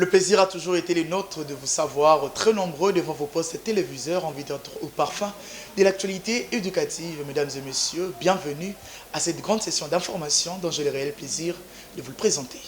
Le plaisir a toujours été le nôtre de vous savoir très nombreux devant vos postes téléviseurs en vidéo au parfum de l'actualité éducative. Mesdames et messieurs, bienvenue à cette grande session d'information dont j'ai le réel plaisir de vous le présenter.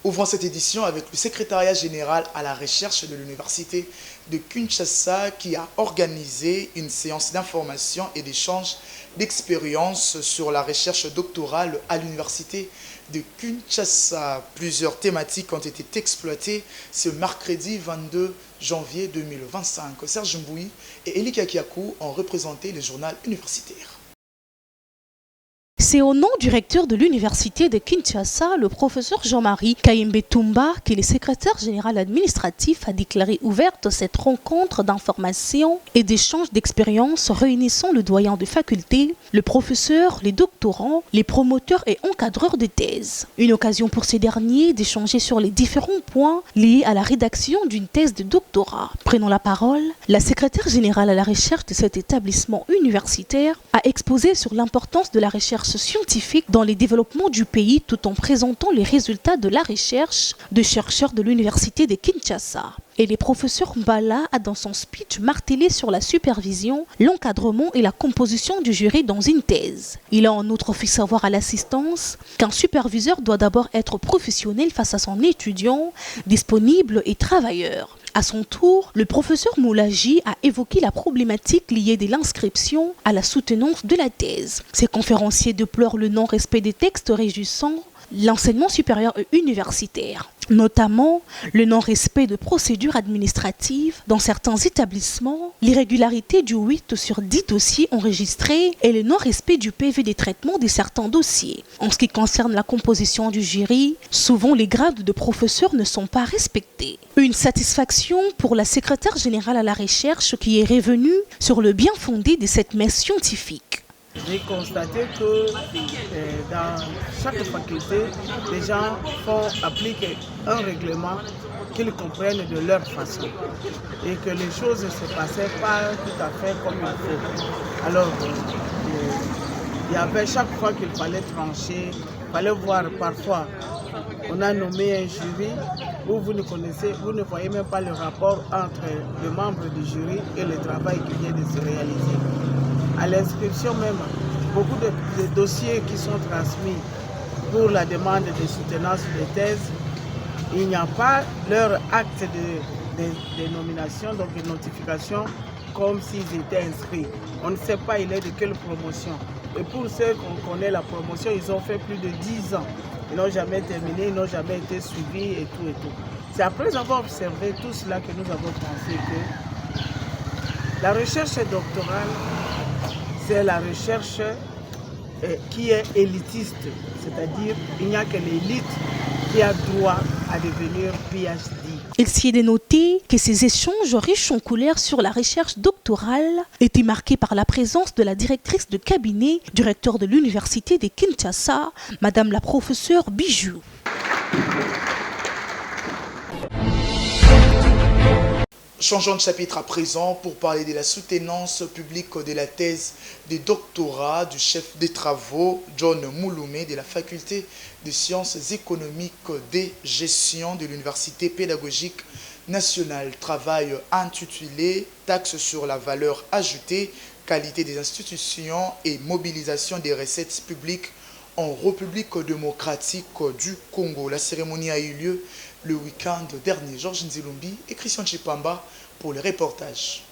Ouvrons cette édition avec le secrétariat général à la recherche de l'université de Kinshasa qui a organisé une séance d'information et d'échange d'expériences sur la recherche doctorale à l'université de Kinshasa. Plusieurs thématiques ont été exploitées ce mercredi 22 janvier 2025. Serge Mboui et Eli Kakiakou ont représenté le journal universitaire. C'est au nom du recteur de l'université de Kinshasa, le professeur Jean-Marie Kayembe Toumba, qui le secrétaire général administratif a déclaré ouverte cette rencontre d'information et d'échange d'expériences réunissant le doyen de faculté, le professeur, les doctorants, les promoteurs et encadreurs de thèse. Une occasion pour ces derniers d'échanger sur les différents points liés à la rédaction d'une thèse de doctorat. Prenant la parole, la secrétaire générale à la recherche de cet établissement universitaire a exposé sur l'importance de la recherche scientifique dans les développements du pays tout en présentant les résultats de la recherche de chercheurs de l'université de Kinshasa. Et le professeur Mbala a dans son speech martelé sur la supervision, l'encadrement et la composition du jury dans une thèse. Il a en outre fait savoir à l'assistance qu'un superviseur doit d'abord être professionnel face à son étudiant, disponible et travailleur. À son tour, le professeur Moulaji a évoqué la problématique liée de l'inscription à la soutenance de la thèse. Ces conférenciers déplorent le non-respect des textes régissant l'enseignement supérieur et universitaire, notamment le non-respect de procédures administratives dans certains établissements, l'irrégularité du 8 sur 10 dossiers enregistrés et le non-respect du PV des traitements de certains dossiers. En ce qui concerne la composition du jury, souvent les grades de professeurs ne sont pas respectés. Une satisfaction pour la secrétaire générale à la recherche qui est revenue sur le bien fondé de cette messe scientifique. J'ai constaté que dans chaque faculté, les gens font appliquer un règlement qu'ils comprennent de leur façon et que les choses ne se passaient pas tout à fait comme il faut. Alors, il y avait chaque fois qu'il fallait trancher, il fallait voir parfois. On a nommé un jury où vous ne voyez même pas le rapport entre le membre du jury et le travail qui vient de se réaliser. À l'inscription même, beaucoup de dossiers qui sont transmis pour la demande de soutenance de thèse, il n'y a pas leur acte de nomination, donc de notification, comme s'ils étaient inscrits. On ne sait pas il est de quelle promotion. Et pour ceux qu'on connaît la promotion, ils ont fait plus de 10 ans. Ils n'ont jamais terminé, ils n'ont jamais été suivis et tout et tout. C'est après avoir observé tout cela que nous avons pensé que la recherche doctorale, c'est la recherche qui est élitiste, c'est-à-dire il n'y a que l'élite qui a droit à devenir PhD. Il s'y est dénoté que ces échanges riches en couleurs sur la recherche doctorale étaient marqués par la présence de la directrice de cabinet du recteur de l'université de Kinshasa, Madame la professeure Bijou. Changeons de chapitre à présent pour parler de la soutenance publique de la thèse de doctorat du chef des travaux John Mouloumé de la faculté de sciences économiques et gestion de l'université pédagogique nationale. Travail intitulé Taxe sur la valeur ajoutée, qualité des institutions et mobilisation des recettes publiques en République démocratique du Congo. La cérémonie a eu lieu le week-end dernier. Georges Nzilumbi et Christian Chipamba pour le reportage.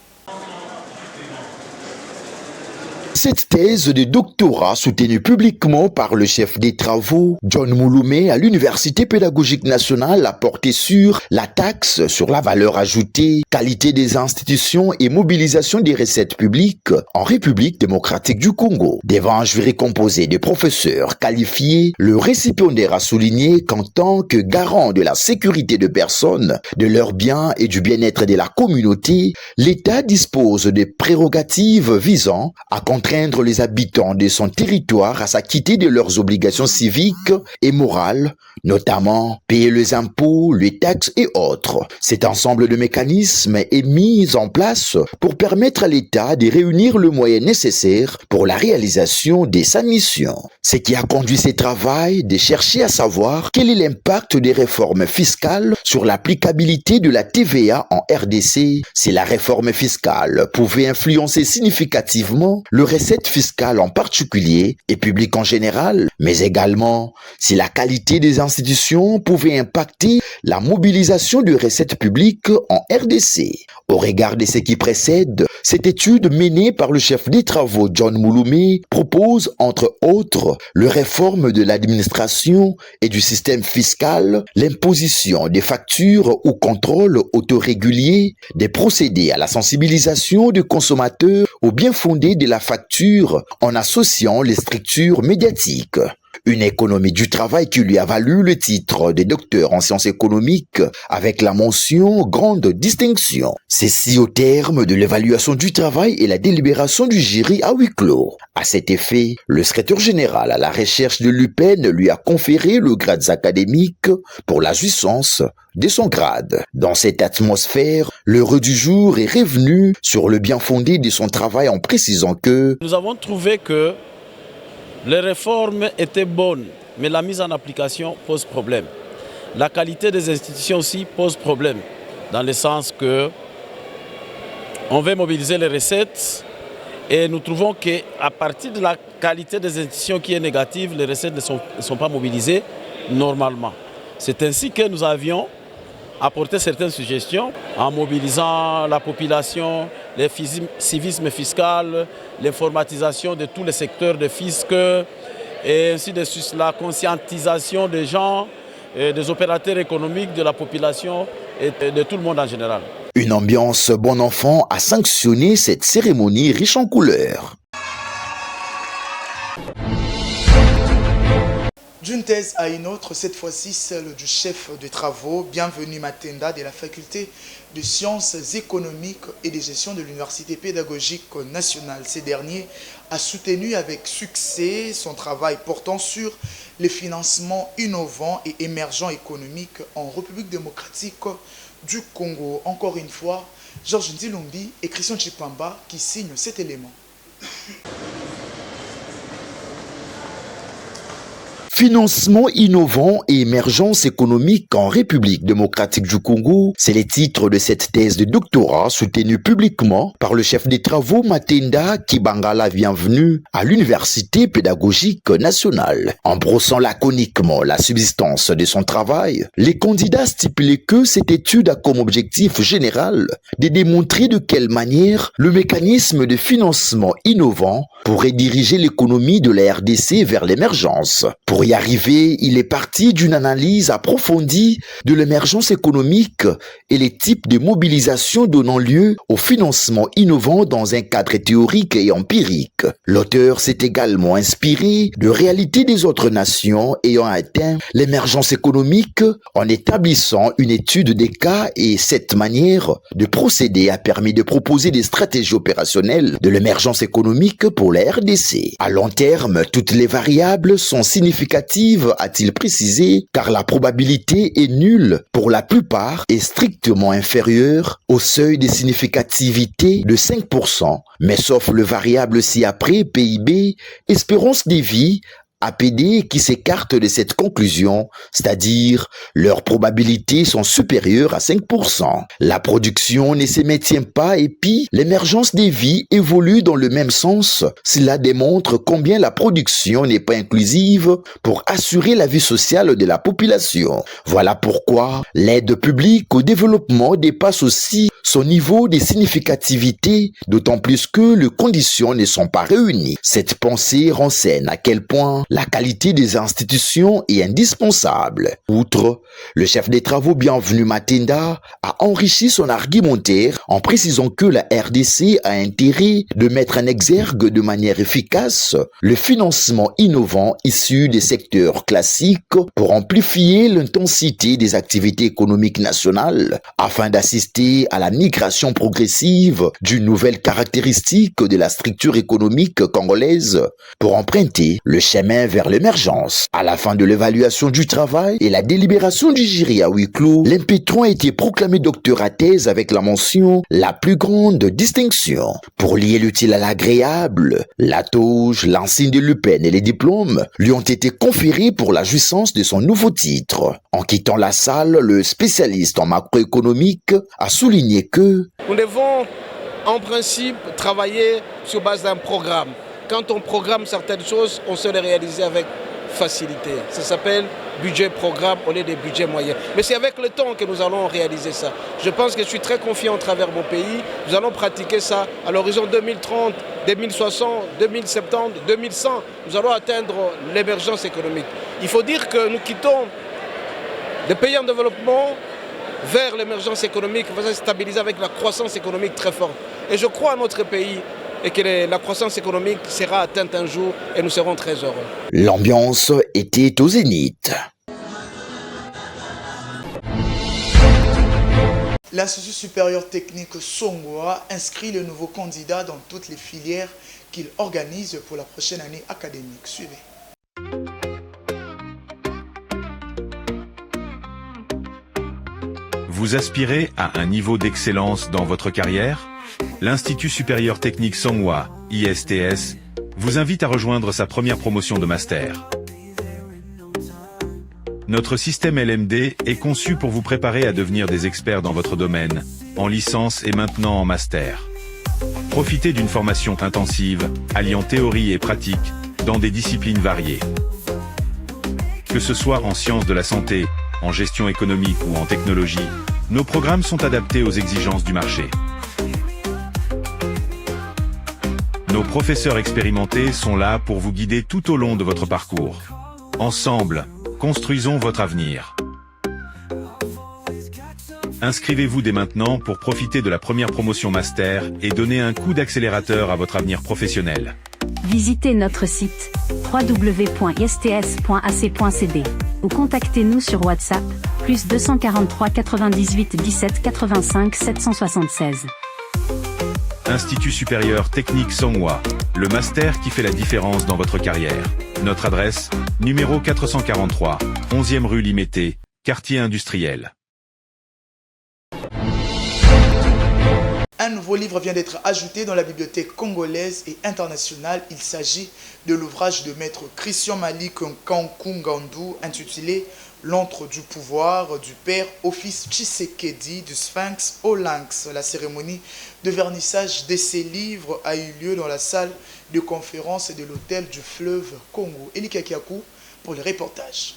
Cette thèse de doctorat soutenue publiquement par le chef des travaux, John Mouloumé, à l'Université pédagogique nationale, a porté sur la taxe sur la valeur ajoutée, qualité des institutions et mobilisation des recettes publiques en République démocratique du Congo. Devant un jury composé de professeurs qualifiés, le récipiendaire a souligné qu'en tant que garant de la sécurité de personnes, de leurs biens et du bien-être de la communauté, l'État dispose de prérogatives visant à contribuer contraindre les habitants de son territoire à s'acquitter de leurs obligations civiques et morales, notamment payer les impôts, les taxes et autres. Cet ensemble de mécanismes est mis en place pour permettre à l'État de réunir le moyen nécessaire pour la réalisation de sa mission. Ce qui a conduit ce travail de chercher à savoir quel est l'impact des réformes fiscales sur l'applicabilité de la TVA en RDC, si la réforme fiscale pouvait influencer significativement le recette fiscale en particulier et public en général, mais également si la qualité des institutions pouvait impacter la mobilisation de recettes publiques en RDC. Au regard de ce qui précède, cette étude menée par le chef des travaux John Mouloumé propose, entre autres, le réforme de l'administration et du système fiscal, l'imposition des factures ou contrôles autoréguliers, des procédés à la sensibilisation des consommateurs au bien fondé de la facture en associant les structures médiatiques. Une économie du travail qui lui a valu le titre de docteur en sciences économiques avec la mention grande distinction. Ceci au terme de l'évaluation du travail et la délibération du jury à huis clos. À cet effet, le secrétaire général à la recherche de l'UPEN lui a conféré le grade académique pour la jouissance de son grade. Dans cette atmosphère, l'heure du jour est revenu sur le bien fondé de son travail en précisant que nous avons trouvé que les réformes étaient bonnes, mais la mise en application pose problème. La qualité des institutions aussi pose problème, dans le sens que on veut mobiliser les recettes et nous trouvons qu'à partir de la qualité des institutions qui est négative, les recettes ne sont pas mobilisées normalement. C'est ainsi que nous avions apporté certaines suggestions en mobilisant la population, le civisme fiscal, l'informatisation de tous les secteurs de fisc et ainsi de suite, la conscientisation des gens, et des opérateurs économiques, de la population et de tout le monde en général. Une ambiance bon enfant a sanctionné cette cérémonie riche en couleurs. D'une thèse à une autre, cette fois-ci celle du chef de travaux, Bienvenue Matenda de la faculté de sciences économiques et de gestion de l'Université pédagogique nationale. Ces derniers a soutenu avec succès son travail portant sur les financements innovants et émergents économiques en République démocratique du Congo. Encore une fois, Georges Ndilumbi et Christian Chipamba qui signent cet élément. Financement innovant et émergence économique en République démocratique du Congo, c'est le titre de cette thèse de doctorat soutenue publiquement par le chef des travaux Matenda Kibangala Bienvenue à l'Université pédagogique nationale. En brossant laconiquement la subsistance de son travail, les candidats stipulaient que cette étude a comme objectif général de démontrer de quelle manière le mécanisme de financement innovant pourrait diriger l'économie de la RDC vers l'émergence. Pour y arriver, il est parti d'une analyse approfondie de l'émergence économique et les types de mobilisation donnant lieu au financement innovant dans un cadre théorique et empirique. L'auteur s'est également inspiré de réalités des autres nations ayant atteint l'émergence économique en établissant une étude des cas, et cette manière de procéder a permis de proposer des stratégies opérationnelles de l'émergence économique pour la RDC. À long terme, toutes les variables sont significatives, a-t-il précisé, car la probabilité est nulle pour la plupart et strictement inférieure au seuil de significativité de 5%, mais sauf le variable ci-après, PIB, espérance de vie, APD, qui s'écartent de cette conclusion, c'est-à-dire leurs probabilités sont supérieures à 5%. La production ne se maintient pas et puis l'émergence des vies évolue dans le même sens. Cela démontre combien la production n'est pas inclusive pour assurer la vie sociale de la population. Voilà pourquoi l'aide publique au développement dépasse aussi son niveau de significativité, d'autant plus que les conditions ne sont pas réunies. Cette pensée renseigne à quel point la qualité des institutions est indispensable. Outre, le chef des travaux Bienvenu Matinda a enrichi son argumentaire en précisant que la RDC a intérêt de mettre en exergue de manière efficace le financement innovant issu des secteurs classiques pour amplifier l'intensité des activités économiques nationales afin d'assister à la migration progressive d'une nouvelle caractéristique de la structure économique congolaise pour emprunter le chemin vers l'émergence. À la fin de l'évaluation du travail et la délibération du jury à huis clos, l'impétrant a été proclamé docteur à thèse avec la mention « la plus grande distinction ». Pour lier l'utile à l'agréable, la toge, l'insigne de l'UPEN et les diplômes lui ont été conférés pour la jouissance de son nouveau titre. En quittant la salle, le spécialiste en macroéconomique a souligné que nous devons en principe travailler sur base d'un programme. Quand on programme certaines choses, on sait les réaliser avec facilité. Ça s'appelle budget-programme au lieu des budgets moyens. Mais c'est avec le temps que nous allons réaliser ça. Je pense que je suis très confiant à travers mon pays. Nous allons pratiquer ça à l'horizon 2030, 2060, 2070, 2100. Nous allons atteindre l'émergence économique. Il faut dire que nous quittons des pays en développement vers l'émergence économique, va se stabiliser avec la croissance économique très forte. Et je crois à notre pays et que la croissance économique sera atteinte un jour et nous serons très heureux. L'ambiance était au zénith. L'Institut supérieur technique Songwa inscrit le nouveau candidat dans toutes les filières qu'il organise pour la prochaine année académique. Suivez. Vous aspirez à un niveau d'excellence dans votre carrière? L'Institut supérieur technique Songwa, ISTS, vous invite à rejoindre sa première promotion de master. Notre système LMD est conçu pour vous préparer à devenir des experts dans votre domaine, en licence et maintenant en master. Profitez d'une formation intensive, alliant théorie et pratique, dans des disciplines variées. Que ce soit en sciences de la santé, en gestion économique ou en technologie, nos programmes sont adaptés aux exigences du marché. Nos professeurs expérimentés sont là pour vous guider tout au long de votre parcours. Ensemble, construisons votre avenir. Inscrivez-vous dès maintenant pour profiter de la première promotion master et donner un coup d'accélérateur à votre avenir professionnel. Visitez notre site www.ists.ac.cd ou contactez-nous sur WhatsApp +243 98 17 85 776. Institut supérieur technique Songwa, le master qui fait la différence dans votre carrière. Notre adresse, numéro 443, 11e rue Limété, quartier industriel. Un nouveau livre vient d'être ajouté dans la bibliothèque congolaise et internationale. Il s'agit de l'ouvrage de maître Christian Malik Kankungandu intitulé « L'antre du pouvoir du père au fils Tshisekedi du Sphinx au Lynx ». La cérémonie de vernissage de ces livres a eu lieu dans la salle de conférence de l'hôtel du fleuve Congo. Eli Kakiakou pour le reportage.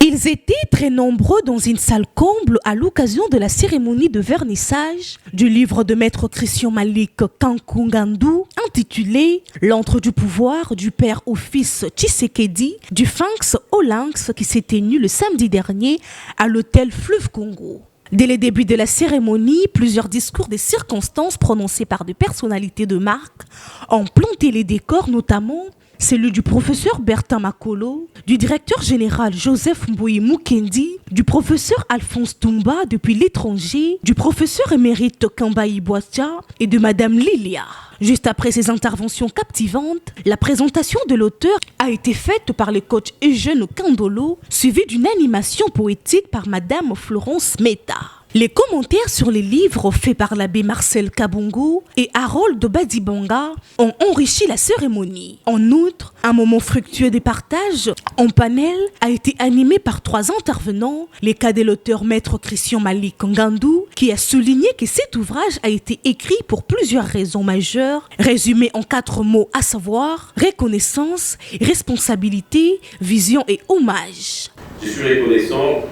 Ils étaient très nombreux dans une salle comble à l'occasion de la cérémonie de vernissage du livre de maître Christian Malik Kankungandu intitulé « L'antre du pouvoir du père au fils Tshisekedi du Sphinx au Lynx » qui s'est tenu le samedi dernier à l'hôtel Fleuve Congo. Dès le début de la cérémonie, plusieurs discours des circonstances prononcés par des personnalités de marque ont planté les décors, notamment celui du professeur Bertin Makolo, du directeur général Joseph Mbouyi Mukendi, du professeur Alphonse Toumba depuis l'étranger, du professeur émérite Kambayi Boatia et de Madame Lilia. Juste après ces interventions captivantes, la présentation de l'auteur a été faite par le coach Eugène Kandolo, suivie d'une animation poétique par Madame Florence Meta. Les commentaires sur les livres faits par l'abbé Marcel Kabongo et Harold Badibanga ont enrichi la cérémonie. En outre, un moment fructueux de partage en panel a été animé par 3 intervenants, les cas de l'auteur maître Christian Malik Kankungandu, qui a souligné que cet ouvrage a été écrit pour plusieurs raisons majeures, résumées en 4 mots, à savoir reconnaissance, responsabilité, vision et hommage. Je suis reconnaissant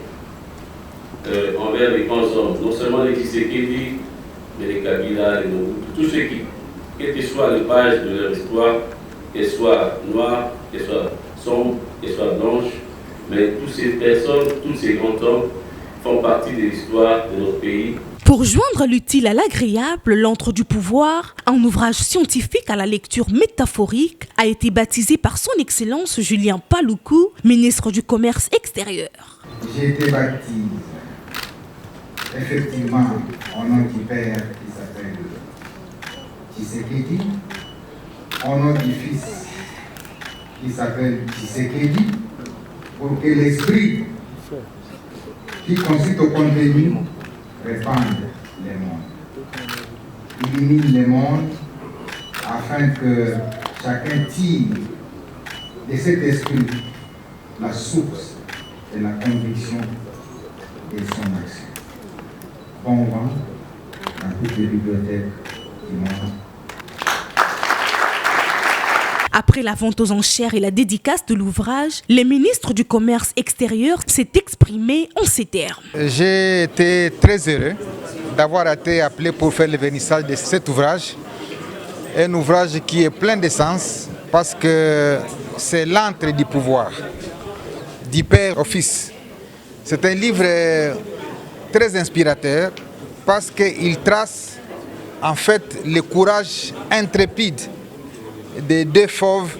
envers les grands hommes, non seulement les Tshisekedi, mais les Kabila, les Mobutu, tous ceux qui, quelle que soit les pages de leur histoire, qu'elles soient noires, qu'elles soient sombres, qu'elles soient blanches, mais toutes ces personnes, tous ces grands hommes font partie de l'histoire de notre pays. Pour joindre l'utile à l'agréable, L'Antre du pouvoir, un ouvrage scientifique à la lecture métaphorique, a été baptisé par son Excellence Julien Paluku, ministre du Commerce extérieur. J'ai été baptisé, effectivement, au nom du Père qui s'appelle Tshisekedi, au nom du Fils qui s'appelle Tshisekedi, pour que l'esprit qui consiste au contenu répande les mondes, illumine les mondes, afin que chacun tire de cet esprit la source de la conviction et son action. Bon vent dans toutes les bibliothèques du monde. Après la vente aux enchères et la dédicace de l'ouvrage, le ministre du Commerce extérieur s'est exprimé en ces termes. J'ai été très heureux d'avoir été appelé pour faire le vernissage de cet ouvrage. Un ouvrage qui est plein de sens parce que c'est l'antre du pouvoir, du père au fils. C'est un livre très inspirateur parce qu'il trace en fait le courage intrépide des deux fauves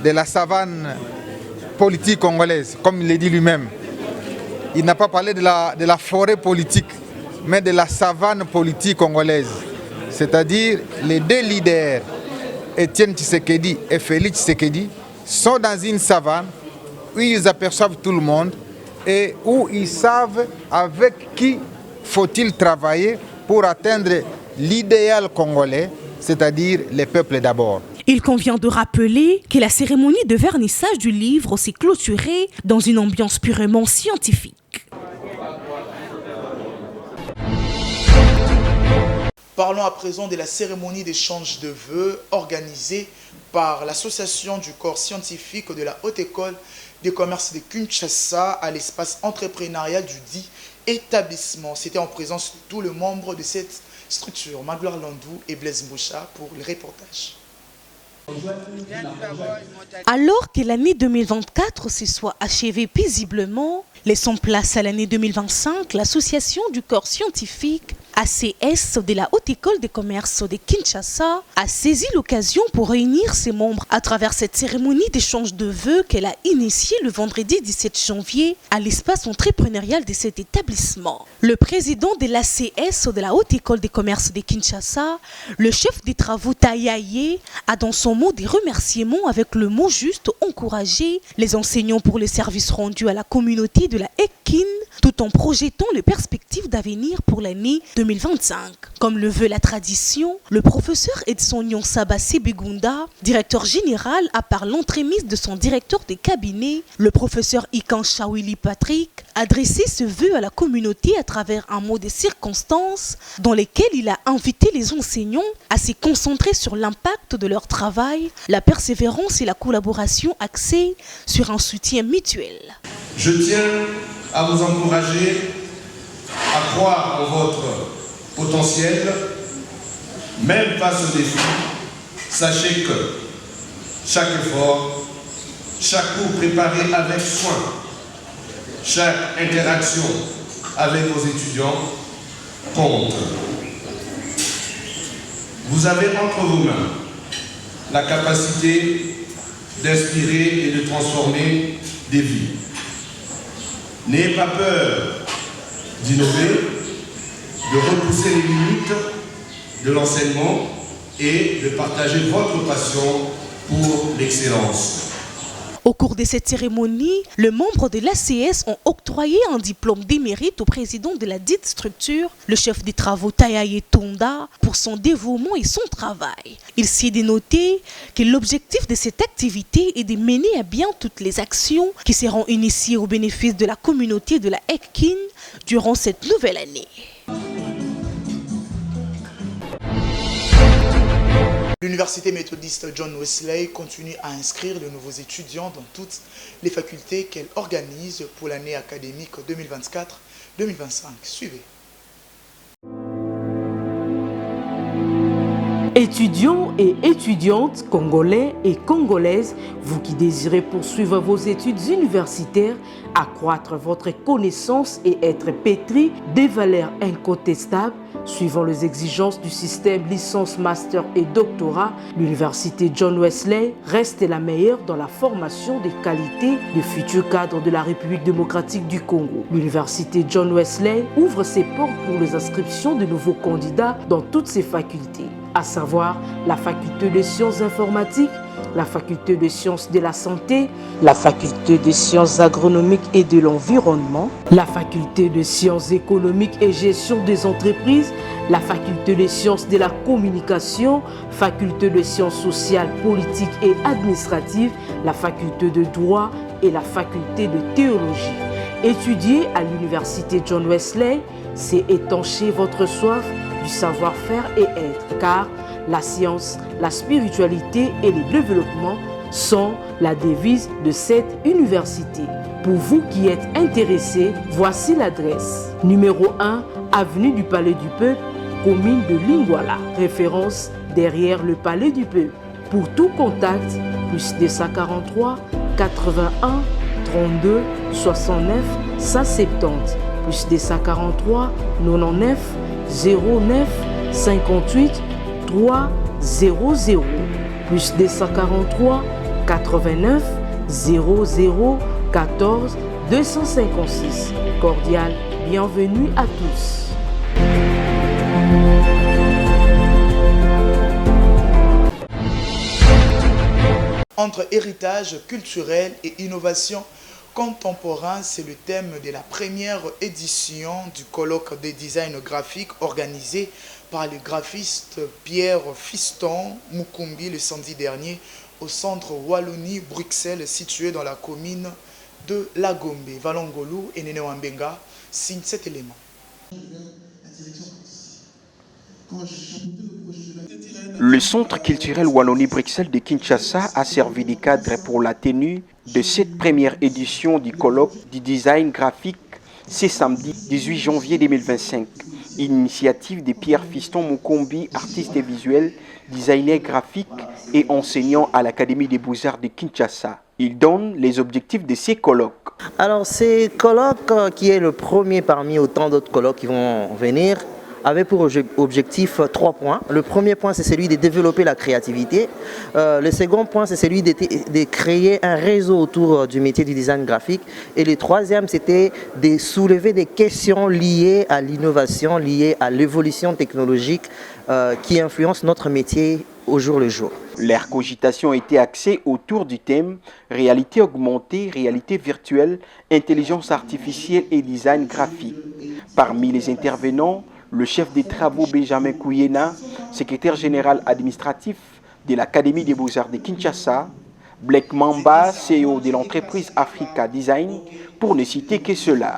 de la savane politique congolaise, comme il l'a dit lui-même. Il n'a pas parlé de la forêt politique, mais de la savane politique congolaise. C'est-à-dire les deux leaders, Étienne Tshisekedi et Félix Tshisekedi, sont dans une savane où ils aperçoivent tout le monde et où ils savent avec qui faut-il travailler pour atteindre l'idéal congolais, c'est-à-dire les peuples d'abord. Il convient de rappeler que la cérémonie de vernissage du livre s'est clôturée dans une ambiance purement scientifique. Parlons à présent de la cérémonie d'échange de vœux organisée par l'association du corps scientifique de la Haute École de commerce de Kinshasa à l'espace entrepreneurial du dit établissement. C'était en présence de tous les membres de cette structure. Magloire Landou et Blaise Mboucha pour le reportage. Alors que l'année 2024 se soit achevée paisiblement, laissant place à l'année 2025, l'association du corps scientifique ACS de la Haute École de commerce de Kinshasa a saisi l'occasion pour réunir ses membres à travers cette cérémonie d'échange de vœux qu'elle a initiée le vendredi 17 janvier à l'espace entrepreneurial de cet établissement. Le président de l'ACS de la Haute École de commerce de Kinshasa, le chef des travaux Tayaye, a dans son mot des remerciements avec le mot juste encouragé les enseignants pour les services rendus à la communauté de la EKIN tout en projetant les perspectives d'avenir pour l'année 2025. Comme le veut la tradition, le professeur Edson Nyonsaba Sebegunda, directeur général, a par l'entremise de son directeur de cabinet, le professeur Ikan Shawili Patrick, adressé ce vœu à la communauté à travers un mot de circonstance dans lequel il a invité les enseignants à se concentrer sur l'impact de leur travail, la persévérance et la collaboration axée sur un soutien mutuel. Je tiens à vous encourager à croire en votre potentiel, même face aux défis. Sachez que chaque effort, chaque cours préparé avec soin, chaque interaction avec vos étudiants compte. Vous avez entre vos mains la capacité d'inspirer et de transformer des vies. N'ayez pas peur d'innover, de repousser les limites de l'enseignement et de partager votre passion pour l'excellence. Au cours de cette cérémonie, les membres de l'ACS ont octroyé un diplôme d'émérite au président de la dite structure, le chef des travaux Tayaye Tonda, pour son dévouement et son travail. Il s'est dénoté que l'objectif de cette activité est de mener à bien toutes les actions qui seront initiées au bénéfice de la communauté de la EKIN durant cette nouvelle année. L'université méthodiste John Wesley continue à inscrire de nouveaux étudiants dans toutes les facultés qu'elle organise pour l'année académique 2024-2025. Suivez. Étudiants et étudiantes, congolais et congolaises, vous qui désirez poursuivre vos études universitaires, accroître votre connaissance et être pétri des valeurs incontestables, suivant les exigences du système licence, master et doctorat, l'université John Wesley reste la meilleure dans la formation des qualités de futurs cadres de la République démocratique du Congo. L'université John Wesley ouvre ses portes pour les inscriptions de nouveaux candidats dans toutes ses facultés, à savoir la faculté de sciences informatiques, la faculté de sciences de la santé, la faculté de sciences agronomiques et de l'environnement, la faculté de sciences économiques et gestion des entreprises, la faculté de sciences de la communication, faculté de sciences sociales, politiques et administratives, la faculté de droit et la faculté de théologie. Étudier à l'université John Wesley, c'est étancher votre soif du savoir-faire et être, car la science, la spiritualité et le développement sont la devise de cette université. Pour vous qui êtes intéressés, voici l'adresse. Numéro 1, avenue du Palais du Peuple, commune de Lingwala, référence derrière le Palais du Peuple. Pour tout contact, plus 243 81 32 69 170, plus 243 99 09 58 300, plus 243 89 00 14 256. Cordial bienvenue à tous. Entre héritage culturel et innovation contemporain, c'est le thème de la première édition du colloque de design graphique organisé par le graphiste Pierre Fiston Mukumbi le samedi dernier au centre Wallonie-Bruxelles situé dans la commune de Lagombe. Valongolou et Nene Wambenga signent cet élément. Le centre culturel Wallonie-Bruxelles de Kinshasa a servi de cadre pour la tenue de cette première édition du colloque du design graphique ce samedi 18 janvier 2025. Initiative de Pierre Fiston Mukumbi, artiste visuel, designer graphique et enseignant à l'Académie des Beaux-Arts de Kinshasa. Il donne les objectifs de ces colloques. Alors, ces colloques, qui est le premier parmi autant d'autres colloques qui vont venir, avait pour objectif 3 points. Le premier point, c'est celui de développer la créativité. Le second point, c'est celui de créer un réseau autour du métier du design graphique. Et le troisième, c'était de soulever des questions liées à l'innovation, liées à l'évolution technologique qui influence notre métier au jour le jour. Leur cogitation était axée autour du thème réalité augmentée, réalité virtuelle, intelligence artificielle et design graphique. Parmi les intervenants, le chef des travaux Benjamin Kouyena, secrétaire général administratif de l'Académie des Beaux-Arts de Kinshasa, Black Mamba, CEO de l'entreprise Africa Design, pour ne citer que cela.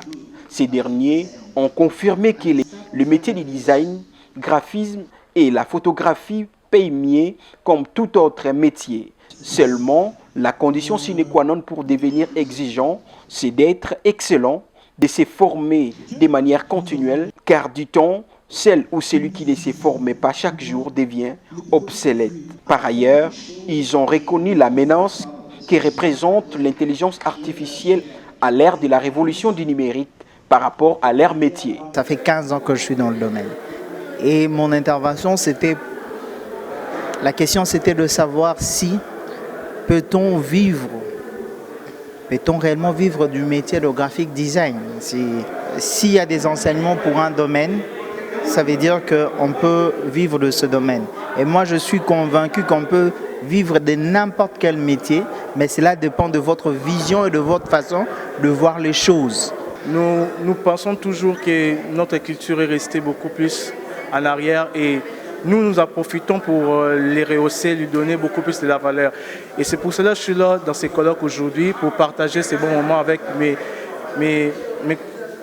Ces derniers ont confirmé que le métier du design, graphisme et la photographie payent mieux comme tout autre métier. Seulement, la condition sine qua non pour devenir exigeant, c'est d'être excellent, de se former de manière continuelle, car du temps, celle ou celui qui ne se forme pas chaque jour devient obsolète. Par ailleurs, ils ont reconnu la menace que représente l'intelligence artificielle à l'ère de la révolution du numérique par rapport à leur métier. Ça fait 15 ans que je suis dans le domaine. Et mon intervention, la question c'était de savoir si peut-on réellement vivre du métier de graphic design? S'il y a des enseignements pour un domaine, ça veut dire qu'on peut vivre de ce domaine. Et moi, je suis convaincu qu'on peut vivre de n'importe quel métier, mais cela dépend de votre vision et de votre façon de voir les choses. Nous pensons toujours que notre culture est restée beaucoup plus en arrière et nous en profitons pour les rehausser, lui donner beaucoup plus de la valeur. Et c'est pour cela que je suis là dans ces colloques aujourd'hui, pour partager ces bons moments avec mes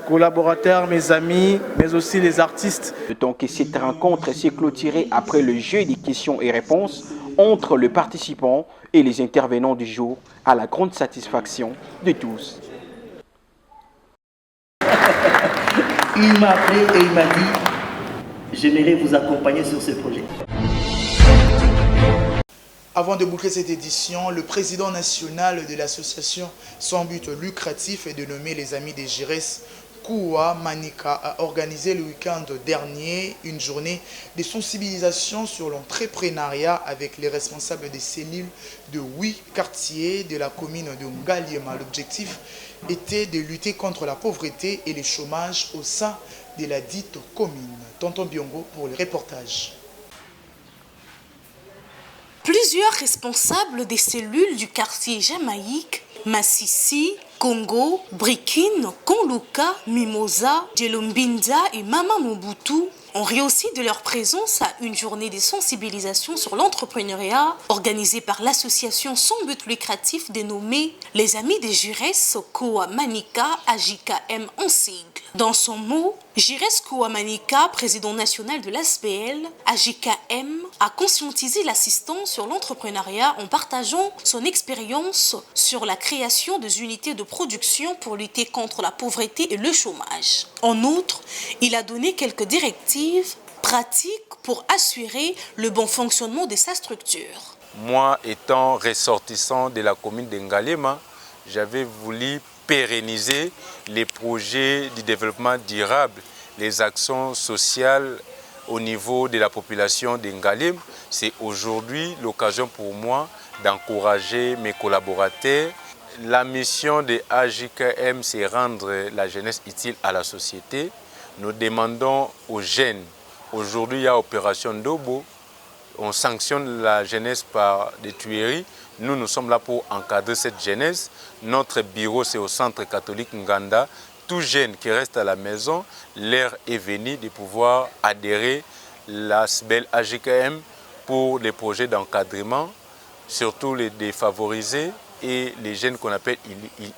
collaborateurs, mes amis, mais aussi les artistes. Donc cette rencontre s'est clôturée après le jeu des questions et réponses entre les participants et les intervenants du jour, à la grande satisfaction de tous. Il m'a appelé et il m'a dit: j'aimerais vous accompagner sur ce projet. Avant de boucler cette édition, le président national de l'association sans but lucratif et dénommé les Amis des Giresse, Koua Manika, a organisé le week-end dernier une journée de sensibilisation sur l'entrepreneuriat avec les responsables des cellules de 8 quartiers de la commune de Ngaliema. L'objectif était de lutter contre la pauvreté et le chômage au sein de la dite commune. Tonton Biongo pour le reportage. Plusieurs responsables des cellules du quartier Jamaïque, Massissi, Congo, Brikine, Konluka, Mimosa, Djelombinda et Mama Mobutu ont réussi de leur présence à une journée de sensibilisation sur l'entrepreneuriat organisée par l'association sans but lucratif dénommée Les Amis des Giresse Koua Manika AJKM en sigle. Dans son mot, Giresse Koua Manika, président national de l'ASBL, AJKM, a conscientisé l'assistant sur l'entrepreneuriat en partageant son expérience sur la création des unités de production pour lutter contre la pauvreté et le chômage. En outre, il a donné quelques directives pratiques pour assurer le bon fonctionnement de sa structure. Moi, étant ressortissant de la commune de Ngaliema, j'avais voulu pérenniser les projets de développement durable, les actions sociales au niveau de la population de Ngaliema. C'est aujourd'hui l'occasion pour moi d'encourager mes collaborateurs. La mission de AJKM, c'est rendre la jeunesse utile à la société. Nous demandons aux jeunes, aujourd'hui il y a Opération Ndobo, on sanctionne la jeunesse par des tueries. Nous sommes là pour encadrer cette jeunesse. Notre bureau, c'est au centre catholique Nganda. Tout jeune qui reste à la maison, l'heure est venue de pouvoir adhérer à l'ASBL AJKM pour les projets d'encadrement, surtout les défavorisés et les jeunes qu'on appelle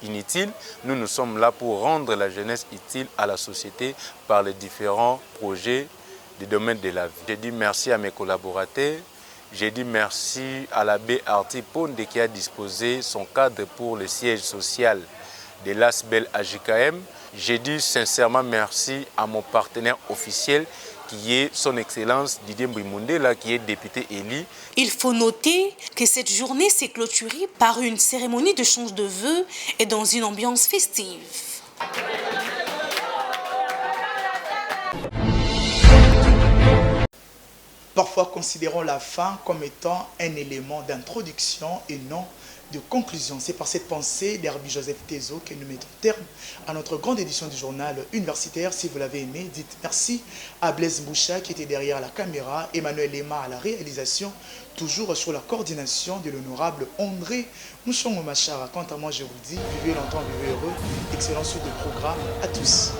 inutiles. Nous sommes là pour rendre la jeunesse utile à la société par les différents projets du domaine de la vie. J'ai dit merci à mes collaborateurs. J'ai dit merci à l'abbé Arti Ponde qui a disposé son cadre pour le siège social de l'ASBL AJKM. J'ai dit sincèrement merci à mon partenaire officiel qui est son Excellence Didier Mbimundela, qui est député élu. Il faut noter que cette journée s'est clôturée par une cérémonie de change de vœux et dans une ambiance festive. Parfois, considérons la fin comme étant un élément d'introduction et non de conclusion. C'est par cette pensée d'Herbie Joseph Tezo que nous mettons terme à notre grande édition du journal universitaire. Si vous l'avez aimé, dites merci à Blaise Mboucha qui était derrière la caméra, Emmanuel Lema à la réalisation, toujours sur la coordination de l'honorable André Mouchongo Machara. Quant à moi, je vous dis, vivez longtemps, vivez heureux. Excellente suite de programme à tous.